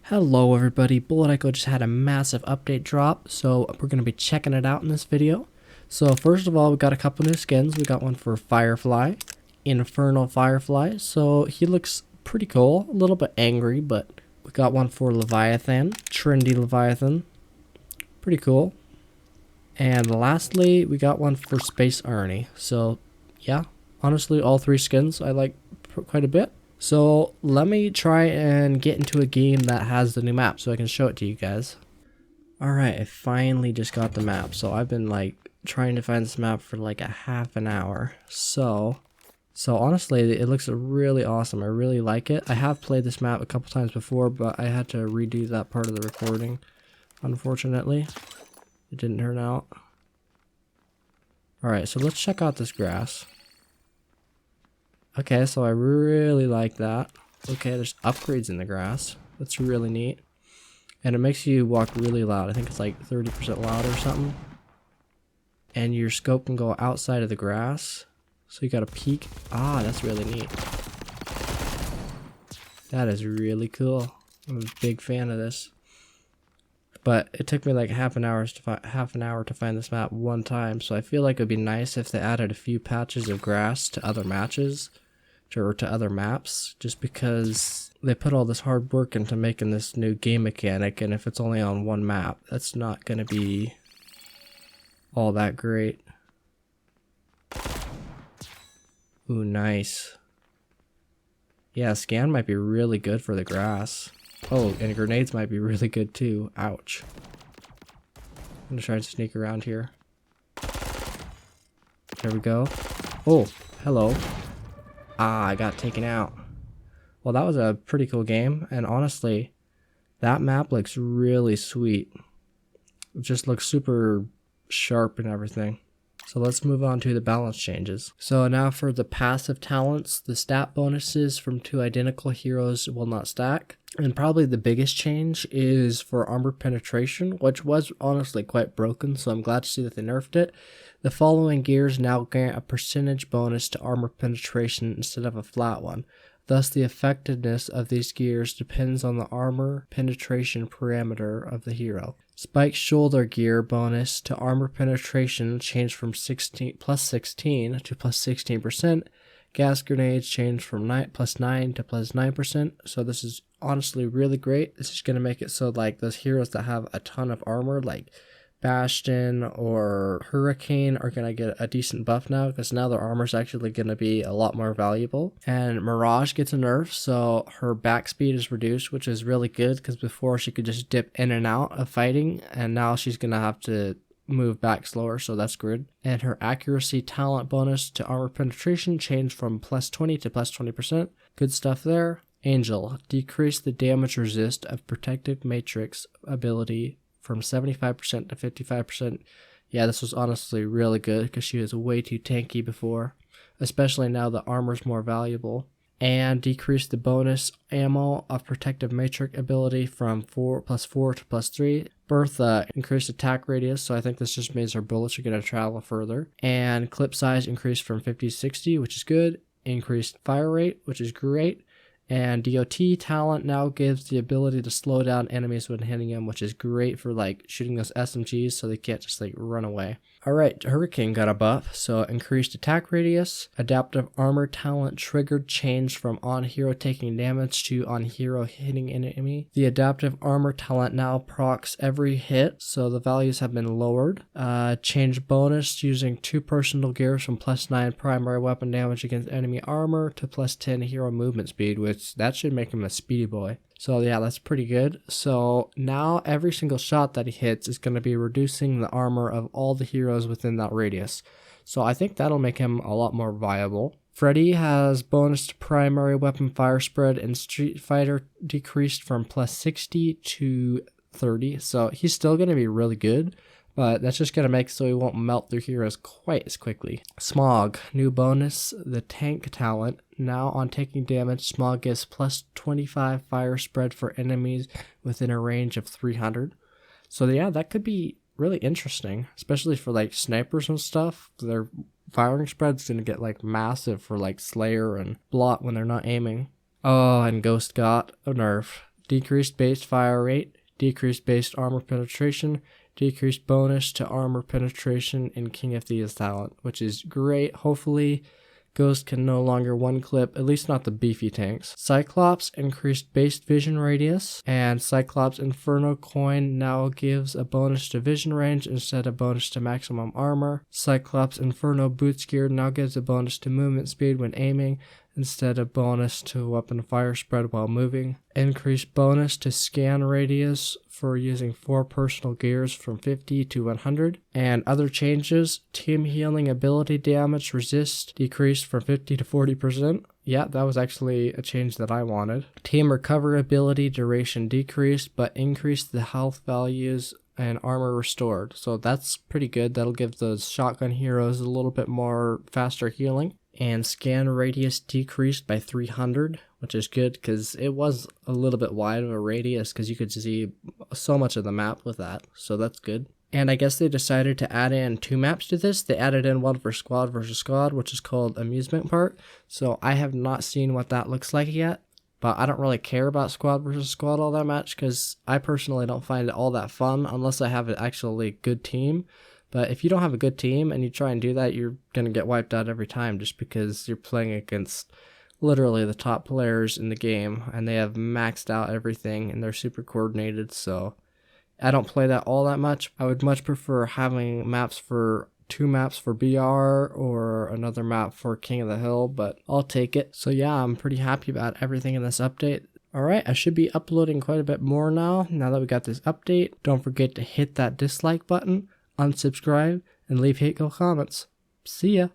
Hello everybody, Bullet Echo just had a massive update drop, so we're going to be checking it out in this video. So first of all, we got a couple new skins. We got one for Firefly, Infernal Firefly, so he looks pretty cool, a little bit angry, but we got one for Leviathan, Trendy Leviathan, pretty cool. And lastly, we got one for Space Arnie. So yeah, honestly all three skins I like quite a bit. So let me try and get into a game that has the new map so I can show it to you guys. Alright, I finally just got the map. So I've been like trying to find this map for like a half an hour. So honestly, it looks really awesome. I really like it. I have played this map a couple times before, but I had to redo that part of the recording. Unfortunately, it didn't turn out. Alright, so let's check out this grass. Okay, so I really like that. Okay, there's upgrades in the grass. That's really neat. And it makes you walk really loud. I think it's like 30% loud or something. And your scope can go outside of the grass. So you got a peek. Ah, that's really neat. That is really cool. I'm a big fan of this. But it took me like half an hour to find this map one time. So I feel like it would be nice if they added a few patches of grass to other matches. Or to other maps, just because they put all this hard work into making this new game mechanic, and if it's only on one map, that's not going to be all that great. Ooh, nice. Yeah, scan might be really good for the grass. Oh, and grenades might be really good too. Ouch. I'm gonna try to sneak around here. There we go. Oh, hello. Ah, I got taken out. Well, that was a pretty cool game, and honestly, that map looks really sweet. It just looks super sharp and everything. So let's move on to the balance changes. So now for the passive talents, the stat bonuses from two identical heroes will not stack. And probably the biggest change is for armor penetration, which was honestly quite broken, so I'm glad to see that they nerfed it. The following gears now grant a percentage bonus to armor penetration instead of a flat one. Thus, the effectiveness of these gears depends on the armor penetration parameter of the hero. Spike shoulder gear bonus to armor penetration changed from plus 16 to plus 16%. Gas grenades changed from plus 9 to plus 9%. So this is honestly really great. This is going to make it so like those heroes that have a ton of armor, like Bastion or Hurricane, are going to get a decent buff now, because now their armor is actually going to be a lot more valuable. And Mirage gets a nerf, so her back speed is reduced, which is really good, because before she could just dip in and out of fighting, and now she's going to have to move back slower, so that's good. And her accuracy talent bonus to armor penetration changed from plus 20 to plus 20%. Good stuff there. Angel, decrease the damage resist of protective matrix ability from 75% to 55%. Yeah, this was honestly really good, because she was way too tanky before, especially now the armor's more valuable. And decrease the bonus ammo of protective matrix ability from plus 4 to plus 3. Bertha increased attack radius, so I think this just means her bullets are going to travel further. And clip size increased from 50 to 60, which is good. Increased fire rate, which is great. And DOT talent now gives the ability to slow down enemies when hitting them, which is great for like shooting those SMGs so they can't just like run away. Alright, Hurricane got a buff, so increased attack radius. Adaptive armor talent triggered changed from on hero taking damage to on hero hitting an enemy. The adaptive armor talent now procs every hit, so the values have been lowered. Change bonus using 2 personal gears from plus 9 primary weapon damage against enemy armor to plus 10 hero movement speed, which that should make him a speedy boy. So yeah, that's pretty good. So now every single shot that he hits is going to be reducing the armor of all the heroes within that radius. So I think that'll make him a lot more viable. Freddy has bonus to primary weapon fire spread and Street Fighter decreased from plus 60 to 30. So he's still going to be really good, but that's just going to make it so he won't melt through heroes quite as quickly. Smog, new bonus, the tank talent. Now on taking damage, Smog gives plus 25 fire spread for enemies within a range of 300. So yeah, that could be really interesting, especially for like snipers and stuff. Their firing spread's going to get like massive for like Slayer and Blot when they're not aiming. Oh, and Ghost got a nerf. decreased base fire rate, decreased base armor penetration, decreased bonus to armor penetration in King of Thieves talent, which is great. Hopefully Ghost can no longer one clip, at least not the beefy tanks. Cyclops increased base vision radius, and Cyclops Inferno coin now gives a bonus to vision range instead of bonus to maximum armor. Cyclops Inferno boots gear now gives a bonus to movement speed when aiming instead of bonus to weapon fire spread while moving. Increased bonus to scan radius for using 4 personal gears from 50 to 100. And other changes, team healing ability damage resist decreased from 50 to 40%. Yeah, that was actually a change that I wanted. Team recovery ability duration decreased, but increased the health values and armor restored. So that's pretty good. That'll give those shotgun heroes a little bit more faster healing. And scan radius decreased by 300, which is good because it was a little bit wide of a radius because you could see so much of the map with that. So that's good. And I guess they decided to add in 2 maps to this. They added in one for squad versus squad, which is called Amusement Park. So I have not seen what that looks like yet. But I don't really care about squad versus squad all that much because I personally don't find it all that fun unless I have an actually good team. But if you don't have a good team and you try and do that, you're going to get wiped out every time just because you're playing against literally the top players in the game and they have maxed out everything and they're super coordinated. So I don't play that all that much. I would much prefer having maps for 2 maps for BR or another map for King of the Hill, but I'll take it. So yeah, I'm pretty happy about everything in this update. Alright, I should be uploading quite a bit more now that we got this update. Don't forget to hit that dislike button, unsubscribe, and leave hateful comments. See ya!